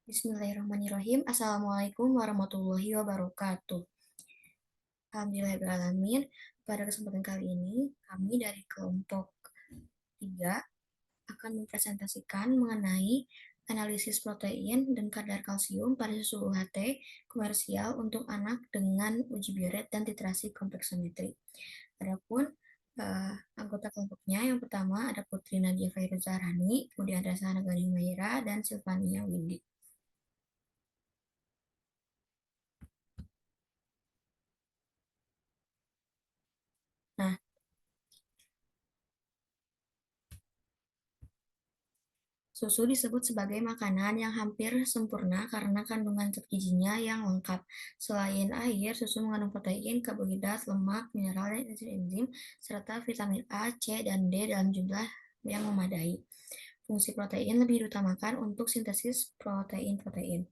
Bismillahirrahmanirrahim. Assalamualaikum warahmatullahi wabarakatuh. Alhamdulillahirrahmanirrahim. Pada kesempatan kali ini, kami dari kelompok 3 akan mempresentasikan mengenai analisis protein dan kadar kalsium pada susu UHT komersial untuk anak dengan uji bioret dan titrasi kompleksometri. Adapun anggota kelompoknya yang pertama ada Putri Nadia Fairuza Zahrani, kemudian ada Sahana Gading Mayra, dan Silvania Windy. Nah, susu disebut sebagai makanan yang hampir sempurna karena kandungan zat gizinya yang lengkap. Selain air, susu mengandung protein, karbohidrat, lemak, mineral, dan enzim, serta vitamin A, C, dan D dalam jumlah yang memadai. Fungsi protein lebih diutamakan untuk sintesis protein-protein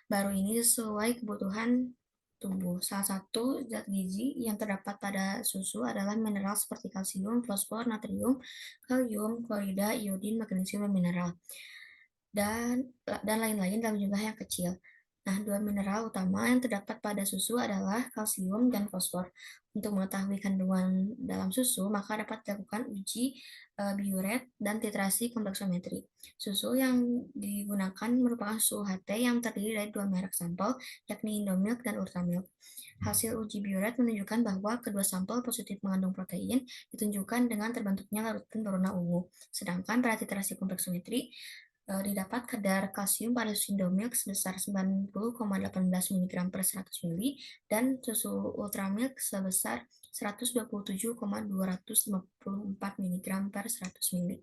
baru ini sesuai kebutuhan tubuh. Salah satu zat gizi yang terdapat pada susu adalah mineral seperti kalsium, fosfor, natrium, kalium, klorida, iodin, magnesium, dan mineral dan lain-lain dalam jumlah yang kecil. Nah, dua mineral utama yang terdapat pada susu adalah kalsium dan fosfor. Untuk mengetahui kandungan dalam susu, maka dapat dilakukan uji bioret dan titrasi kompleksometri. Susu yang digunakan merupakan susu HT yang terdiri dari dua merek sampel, yakni Indomilk dan Urtamilk. Hasil uji bioret menunjukkan bahwa kedua sampel positif mengandung protein, ditunjukkan dengan terbentuknya larutan berwarna ungu. Sedangkan pada titrasi kompleksometri, didapat kadar kalsium pada susu Indomilk sebesar 90,18 mg per 100 ml dan susu Ultramilk sebesar 127,254 mg per 100 ml.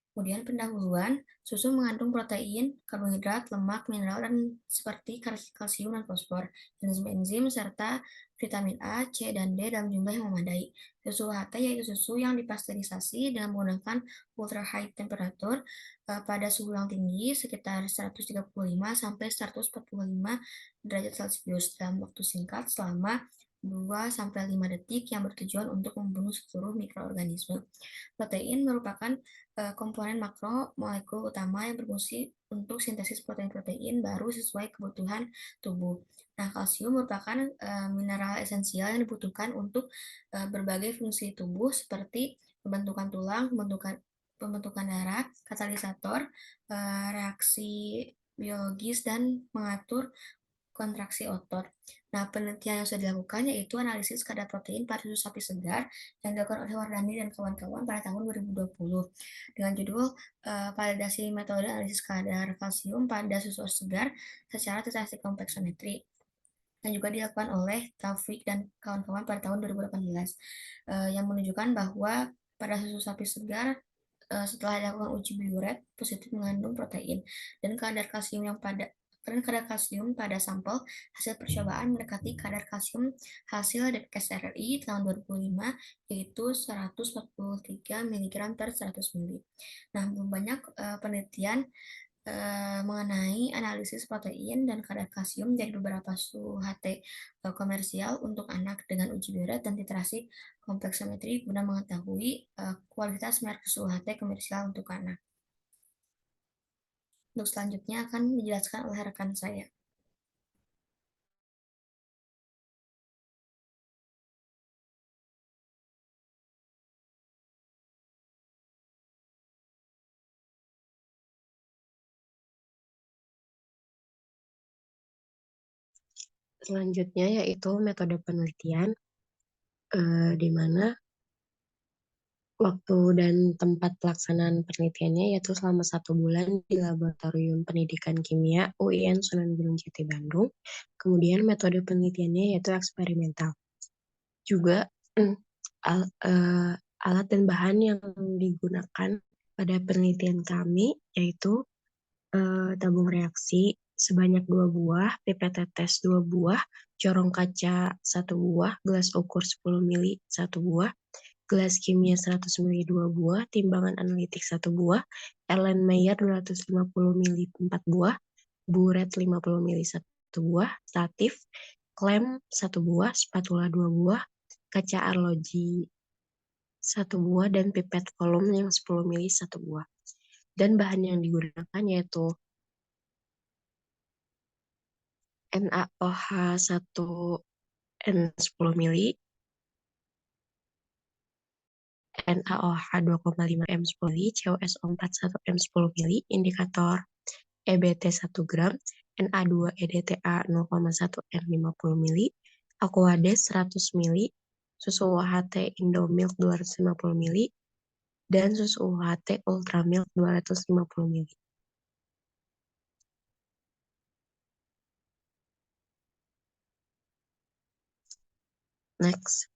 Kemudian pendahuluan, susu mengandung protein, karbohidrat, lemak, mineral, dan seperti kalsium dan fosfor, enzim-enzim, serta vitamin A, C, dan D dalam jumlah yang memadai. Susu HT yaitu susu yang dipasteurisasi dengan menggunakan ultra high temperature pada suhu yang tinggi sekitar 135 sampai 145 derajat Celcius dalam waktu singkat selama 2-5 detik yang bertujuan untuk membunuh seluruh mikroorganisme. Protein merupakan komponen makro molekul utama yang berfungsi untuk sintesis protein-protein baru sesuai kebutuhan tubuh. Nah, kalsium merupakan mineral esensial yang dibutuhkan untuk berbagai fungsi tubuh seperti pembentukan tulang, pembentukan darah, katalisator, reaksi biologis, dan mengatur kontraksi otot. Nah, penelitian yang sudah dilakukan yaitu analisis kadar protein pada susu sapi segar yang dilakukan oleh Wardani dan kawan-kawan pada tahun 2020 dengan judul validasi metode analisis kadar kalsium pada susu segar secara titrasi kompleksometri yang juga dilakukan oleh Taufik dan kawan-kawan pada tahun 2018 yang menunjukkan bahwa pada susu sapi segar setelah dilakukan uji bioret positif mengandung protein dan kadar kalsium pada sampel hasil percobaan mendekati kadar kalsium hasil DPKS RRI tahun 2005 yaitu 143 mg per 100 ml. Nah, belum banyak penelitian mengenai analisis protein dan kadar kalsium dari beberapa susu HT komersial untuk anak dengan uji bioret dan titrasi kompleksometri guna mengetahui kualitas merek susu HT komersial untuk anak. Untuk selanjutnya akan dijelaskan oleh rekan saya. Selanjutnya yaitu metode penelitian, di mana waktu dan tempat pelaksanaan penelitiannya yaitu selama 1 bulan di Laboratorium Pendidikan Kimia UIN Sunan Gunung Jati Bandung. Kemudian metode penelitiannya yaitu eksperimental. Juga alat dan bahan yang digunakan pada penelitian kami yaitu tabung reaksi sebanyak 2 buah, pipet tetes 2 buah, corong kaca 1 buah, gelas ukur 10 mili 1 buah, gelas kimia 100 mili 2 buah, timbangan analitik 1 buah, Erlenmeyer 250 mili 4 buah, buret 50 mili 1 buah, statif, klem 1 buah, spatula 2 buah, kaca arloji 1 buah, dan pipet volum yang 10 mili 1 buah. Dan bahan yang digunakan yaitu NaOH 1 N 10 mili, NaOH 2,5 M10 mili, CuSO4 1 M10 mili, indikator EBT 1 gram, Na2 EDTA 0,1 N 50 mili, Aquades 100 mili, susu UHT Indomilk 250 mili, dan susu UHT Ultramilk 250 mili. Next.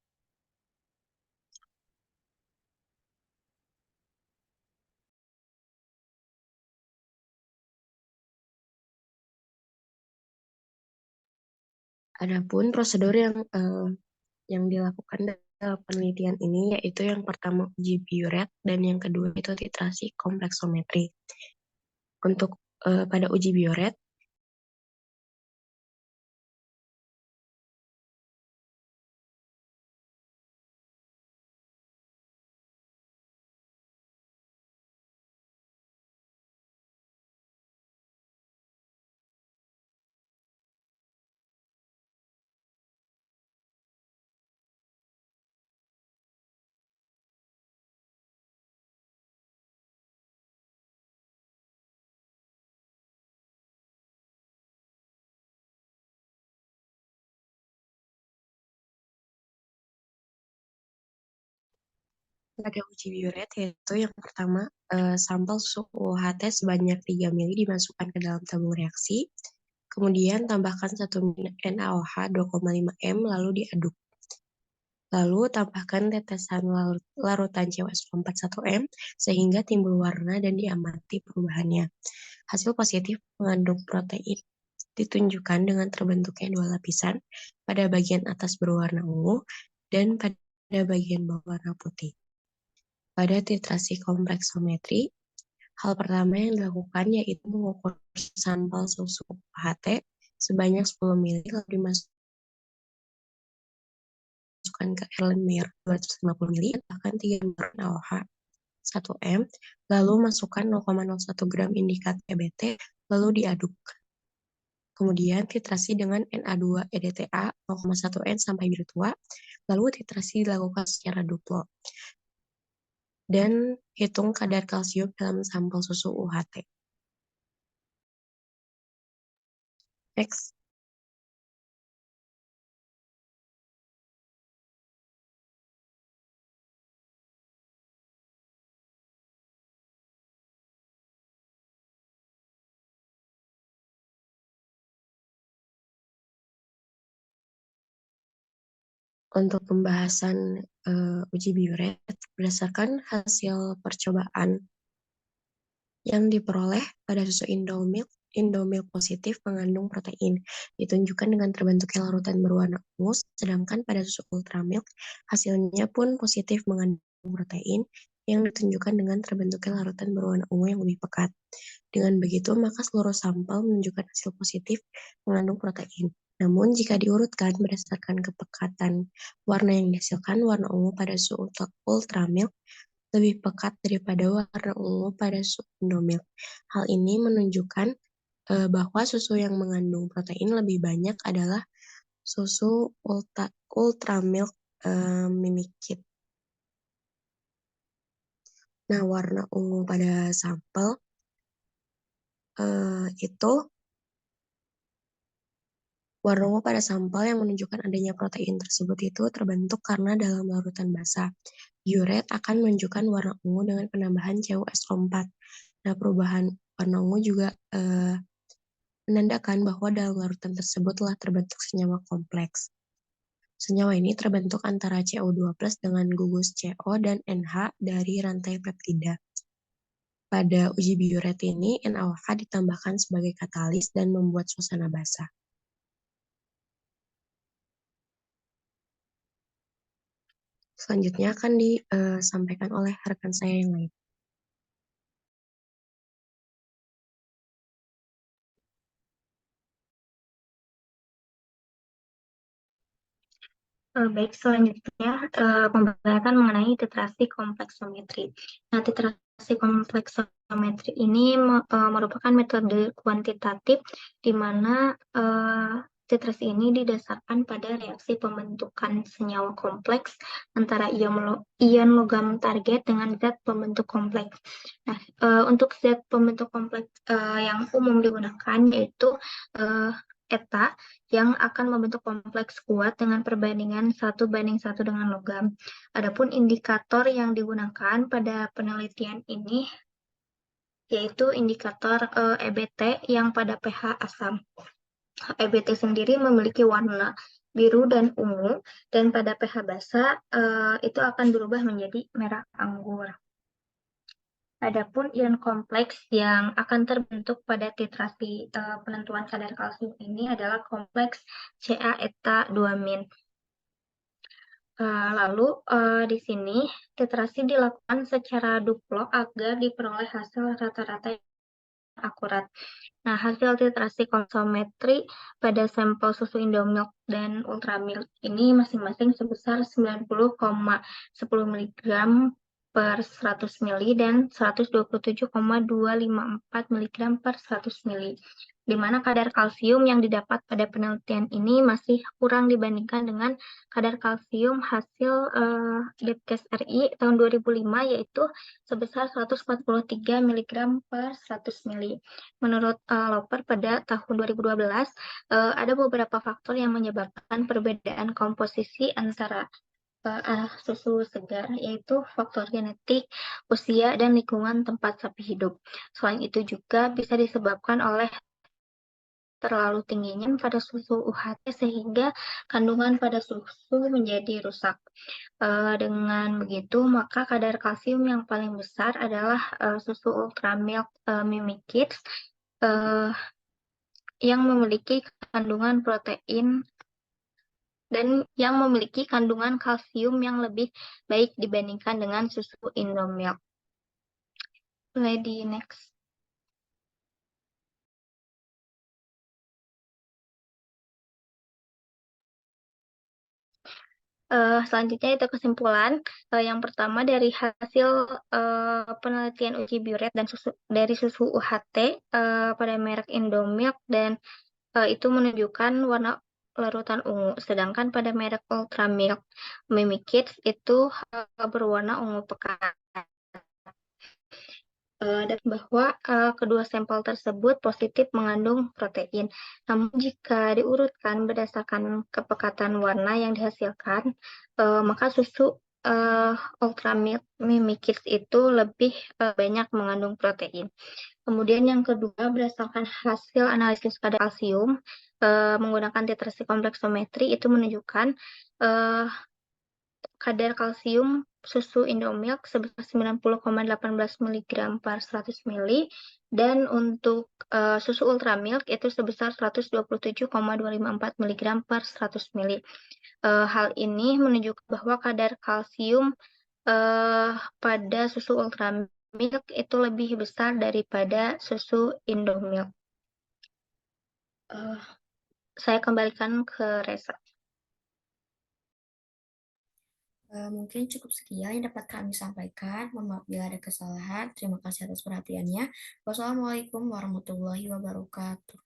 Adapun prosedur yang dilakukan dalam penelitian ini yaitu yang pertama uji biuret dan yang kedua itu titrasi kompleksometri. Untuk pada uji biuret, pada uji biuret yaitu yang pertama sampel susu UHT sebanyak 3 mili dimasukkan ke dalam tabung reaksi. Kemudian tambahkan 1 mili NaOH 2,5 M lalu diaduk. Lalu tambahkan tetesan larutan CuSO4 1 M sehingga timbul warna dan diamati perubahannya. Hasil positif mengandung protein ditunjukkan dengan terbentuknya 2 lapisan, pada bagian atas berwarna ungu dan pada bagian bawah warna putih. Pada titrasi kompleksometri, hal pertama yang dilakukan yaitu mengukur sampel susu UHT sebanyak 10 mili lalu dimasukkan ke Erlenmeyer 250 mili, tambahkan 3 mili NaOH 1 M, lalu masukkan 0,01 gram indikat EBT, lalu diaduk. Kemudian titrasi dengan Na2 EDTA 0,1 N sampai biru tua, lalu titrasi dilakukan secara duplo. Dan hitung kadar kalsium dalam sampel susu UHT. Next. Untuk pembahasan uji biuret berdasarkan hasil percobaan yang diperoleh pada susu Indomilk positif mengandung protein, ditunjukkan dengan terbentuknya larutan berwarna ungu, sedangkan pada susu Ultramilk hasilnya pun positif mengandung protein yang ditunjukkan dengan terbentuknya larutan berwarna ungu yang lebih pekat. Dengan begitu, maka seluruh sampel menunjukkan hasil positif mengandung protein. Namun, jika diurutkan berdasarkan kepekatan warna yang dihasilkan, warna ungu pada susu Ultramilk lebih pekat daripada warna ungu pada susu Indomilk. Hal ini menunjukkan bahwa susu yang mengandung protein lebih banyak adalah susu Ultramilk Mimikit. Nah, warna ungu pada sampel itu warna ungu pada sampel yang menunjukkan adanya protein tersebut itu terbentuk karena dalam larutan basah. Biuret akan menunjukkan warna ungu dengan penambahan CuSO4. Nah, perubahan warna ungu juga menandakan bahwa dalam larutan tersebut telah terbentuk senyawa kompleks. Senyawa ini terbentuk antara CO2+ dengan gugus CO dan NH dari rantai peptida. Pada uji biuret ini, NaOH ditambahkan sebagai katalis dan membuat suasana basah. Selanjutnya akan disampaikan oleh rekan saya yang lain. Baik, selanjutnya pembahasan mengenai titrasi kompleksometri. Nah, titrasi kompleksometri ini merupakan metode kuantitatif di mana titrasi ini didasarkan pada reaksi pembentukan senyawa kompleks antara ion logam target dengan zat pembentuk kompleks. Nah, untuk zat pembentuk kompleks yang umum digunakan yaitu eta yang akan membentuk kompleks kuat dengan perbandingan 1:1 dengan logam. Adapun indikator yang digunakan pada penelitian ini yaitu indikator EBT yang pada pH asam. EBT sendiri memiliki warna biru dan ungu, dan pada pH basa itu akan berubah menjadi merah anggur. Adapun ion kompleks yang akan terbentuk pada titrasi penentuan kadar kalsium ini adalah kompleks Ca-eta-2-min. Lalu di sini titrasi dilakukan secara duplok agar diperoleh hasil rata-rata yang akurat. Nah, hasil titrasi kompleksometri pada sampel susu Indomilk dan Ultramilk ini masing-masing sebesar 90,10 mg per 100 ml dan 127,254 mg per 100 ml, di mana kadar kalsium yang didapat pada penelitian ini masih kurang dibandingkan dengan kadar kalsium hasil Depkes RI tahun 2005, yaitu sebesar 143 mg per 100 ml. Menurut Loper pada tahun 2012, ada beberapa faktor yang menyebabkan perbedaan komposisi antara susu segar, yaitu faktor genetik, usia, dan lingkungan tempat sapi hidup. Selain itu juga bisa disebabkan oleh terlalu tingginya pada susu UHT sehingga kandungan pada susu menjadi rusak. Dengan begitu, maka kadar kalsium yang paling besar adalah susu Ultramilk Mimi Kids yang memiliki kandungan protein dan yang memiliki kandungan kalsium yang lebih baik dibandingkan dengan susu Indomilk. Mulai di next. Selanjutnya itu kesimpulan. Yang pertama dari hasil penelitian uji biuret dan dari susu UHT pada merek Indomilk, dan itu menunjukkan warna larutan ungu, sedangkan pada merek Ultramilk Mimi Kids itu berwarna ungu pekat. Dan bahwa kedua sampel tersebut positif mengandung protein. Namun jika diurutkan berdasarkan kepekatan warna yang dihasilkan, maka susu Ultramilk Mimi Kids itu lebih banyak mengandung protein. Kemudian yang kedua, berdasarkan hasil analisis kadar kalsium menggunakan titrasi kompleksometri itu menunjukkan kadar kalsium susu Indomilk sebesar 90,18 mg per 100 ml, dan untuk susu Ultramilk itu sebesar 127,254 mg per 100 ml. Hal ini menunjukkan bahwa kadar kalsium pada susu Ultramilk itu lebih besar daripada susu Indomilk. Saya kembalikan ke Reza. Mungkin cukup sekian yang dapat kami sampaikan. Mohon maaf bila ada kesalahan. Terima kasih atas perhatiannya. Wassalamualaikum warahmatullahi wabarakatuh.